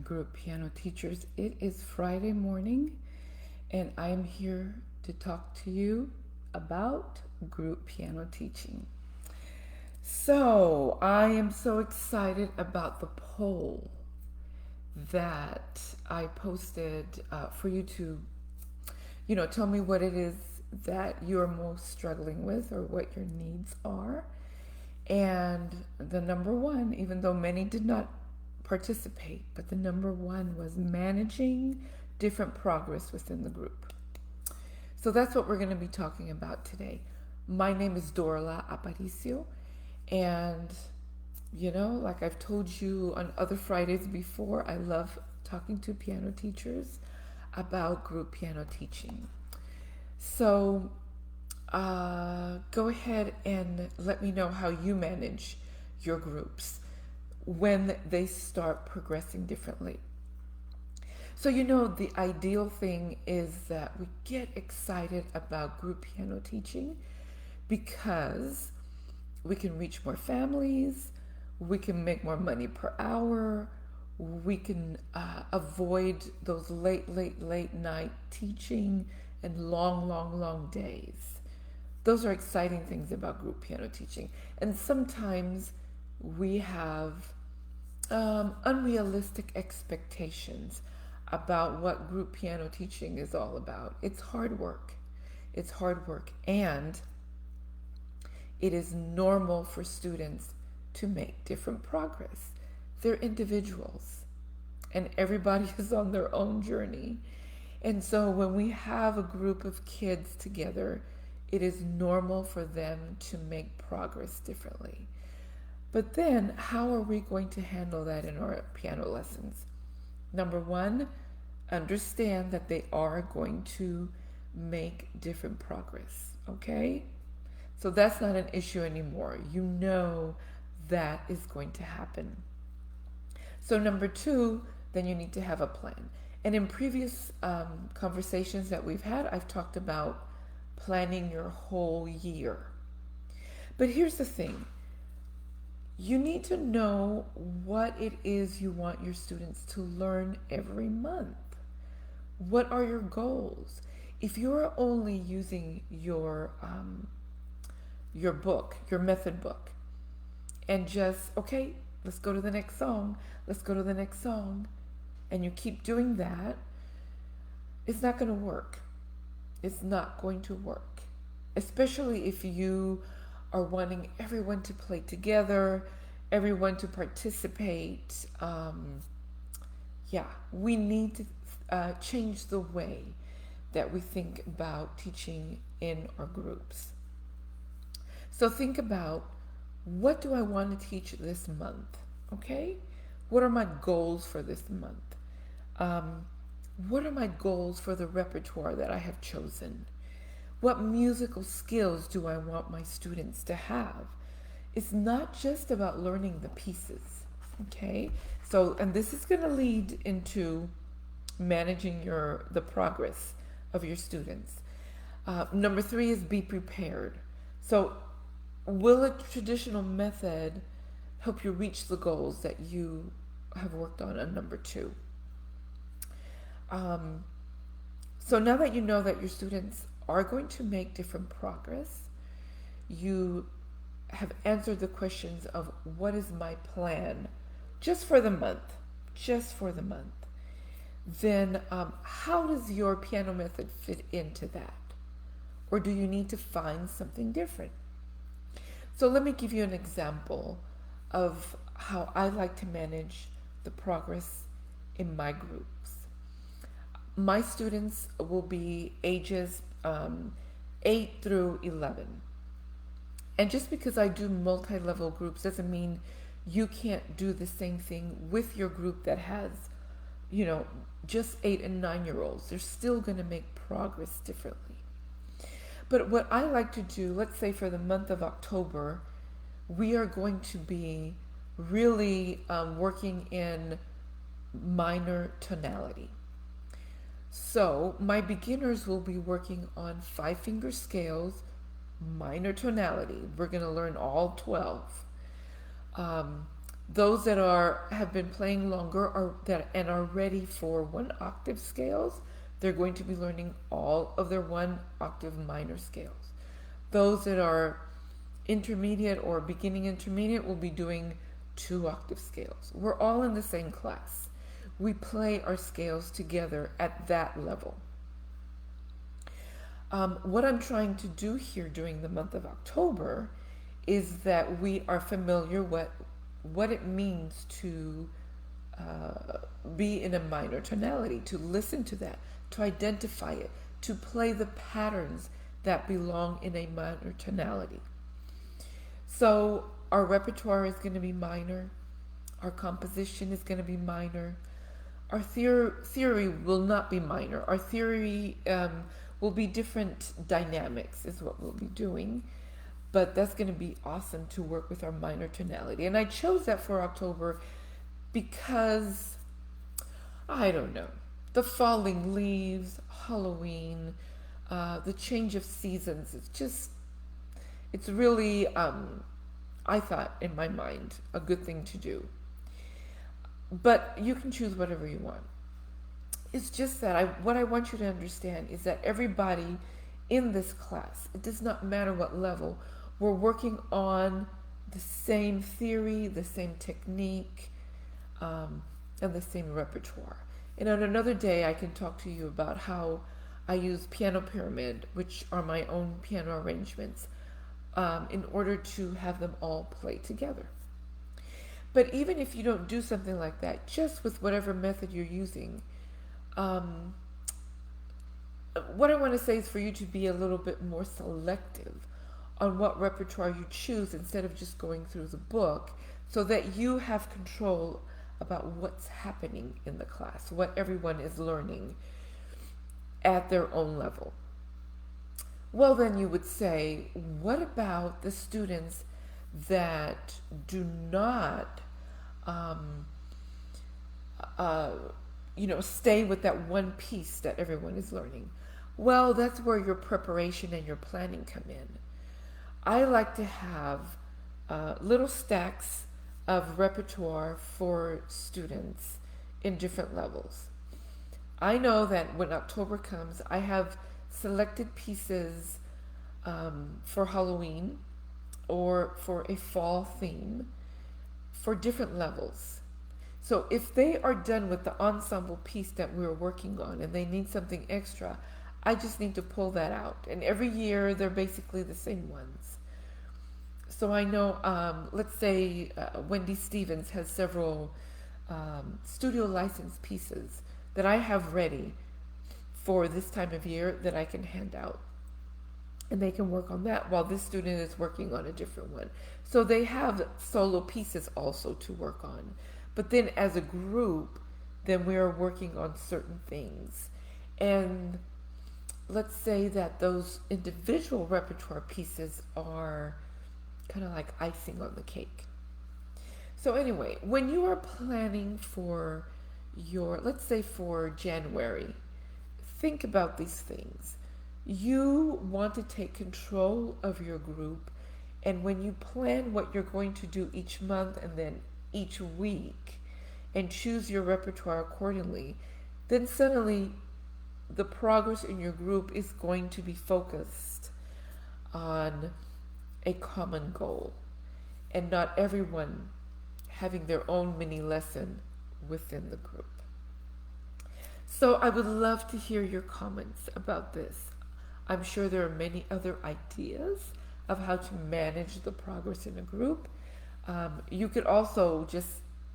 group piano teachers. It is Friday morning, and I am here to talk to you about group piano teaching. So, I am so excited about the poll that I posted for you to, tell me what it is that you're most struggling with or what your needs are. And the number one, even though many did not participate, but the number one was managing different progress within the group. So that's what we're going to be talking about today. My name is Dorla Aparicio, and like I've told you on other Fridays before, I love talking to piano teachers about group piano teaching. So go ahead and let me know how you manage your groups when they start progressing differently. So, the ideal thing is that we get excited about group piano teaching because we can reach more families, we can make more money per hour, we can avoid those late night teaching and long days. Those are exciting things about group piano teaching. And sometimes we have unrealistic expectations about what group piano teaching is all about. It's hard work. It's hard work. And it is normal for students to make different progress. They're individuals, and everybody is on their own journey. And so when we have a group of kids together, it is normal for them to make progress differently. But then, how are we going to handle that in our piano lessons? Number one, understand that they are going to make different progress, okay? So that's not an issue anymore. You know that is going to happen. So number two, then you need to have a plan. And in previous conversations that we've had, I've talked about planning your whole year. But here's the thing. You need to know what it is you want your students to learn every month. What are your goals? If you're only using your book, your method book, and just, okay, let's go to the next song, and you keep doing that, it's not going to work. It's not going to work. Especially if you are wanting everyone to play together, everyone to participate. We need to change the way that we think about teaching in our groups. So think about, what do I want to teach this month? Okay? What are my goals for this month? What are my goals for the repertoire that I have chosen? What musical skills do I want my students to have? It's not just about learning the pieces, okay? So, and this is going to lead into managing the progress of your students. Number three is be prepared. So, will a traditional method help you reach the goals that you have worked on number two? So now that you know that your students are going to make different progress, you have answered the questions of, what is my plan just for the month? Then how does your piano method fit into that? Or do you need to find something different? So let me give you an example of how I like to manage the progress in my groups. My students will be ages 8 through 11. And just because I do multi-level groups doesn't mean you can't do the same thing with your group that has, just 8 and 9-year-olds. They're still going to make progress differently. But what I like to do, let's say for the month of October, we are going to be really working in minor tonality. So my beginners will be working on 5-finger scales, minor tonality. We're going to learn all 12. Those that have been playing longer and are ready for 1 octave scales, they're going to be learning all of their 1 octave minor scales. Those that are intermediate or beginning intermediate will be doing 2 octave scales. We're all in the same class. We play our scales together at that level. What I'm trying to do here during the month of October is that we are familiar what it means to be in a minor tonality, to listen to that, to identify it, to play the patterns that belong in a minor tonality. So our repertoire is going to be minor. Our composition is going to be minor. Our theory will not be minor. Our theory will be different dynamics is what we'll be doing. But that's going to be awesome to work with our minor tonality. And I chose that for October because, I don't know, the falling leaves, Halloween, the change of seasons. It's really, I thought in my mind, a good thing to do. But you can choose whatever you want. It's just that what I want you to understand is that everybody in this class, it does not matter what level, we're working on the same theory, the same technique, and the same repertoire. And on another day, I can talk to you about how I use piano pyramid, which are my own piano arrangements, in order to have them all play together. But even if you don't do something like that, just with whatever method you're using, what I want to say is for you to be a little bit more selective on what repertoire you choose instead of just going through the book, so that you have control about what's happening in the class, what everyone is learning at their own level. Well, then you would say, what about the students that do not stay with that one piece that everyone is learning? Well, that's where your preparation and your planning come in. I like to have little stacks of repertoire for students in different levels. I know that when October comes, I have selected pieces for Halloween or for a fall theme for different levels. So if they are done with the ensemble piece that we're working on and they need something extra, I just need to pull that out. And every year they're basically the same ones. So I know, let's say Wendy Stevens has several studio license pieces that I have ready for this time of year that I can hand out. And they can work on that while this student is working on a different one. So they have solo pieces also to work on. But then as a group, then we are working on certain things. And let's say that those individual repertoire pieces are kind of like icing on the cake. So anyway, when you are planning for let's say for January, think about these things. You want to take control of your group, and when you plan what you're going to do each month and then each week and choose your repertoire accordingly, then suddenly the progress in your group is going to be focused on a common goal and not everyone having their own mini lesson within the group. So I would love to hear your comments about this. I'm sure there are many other ideas of how to manage the progress in a group. You could also just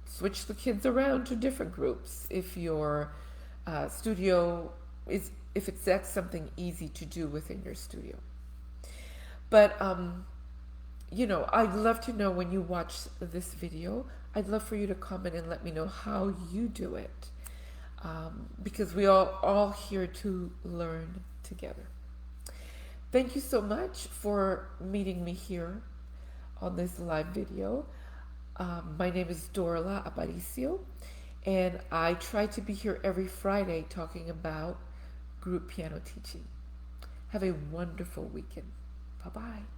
switch the kids around to different groups if your studio is, if that's something easy to do within your studio. But I'd love to know when you watch this video, I'd love for you to comment and let me know how you do it. Because we are all here to learn together. Thank you so much for meeting me here on this live video. My name is Dorla Aparicio, and I try to be here every Friday talking about group piano teaching. Have a wonderful weekend. Bye-bye.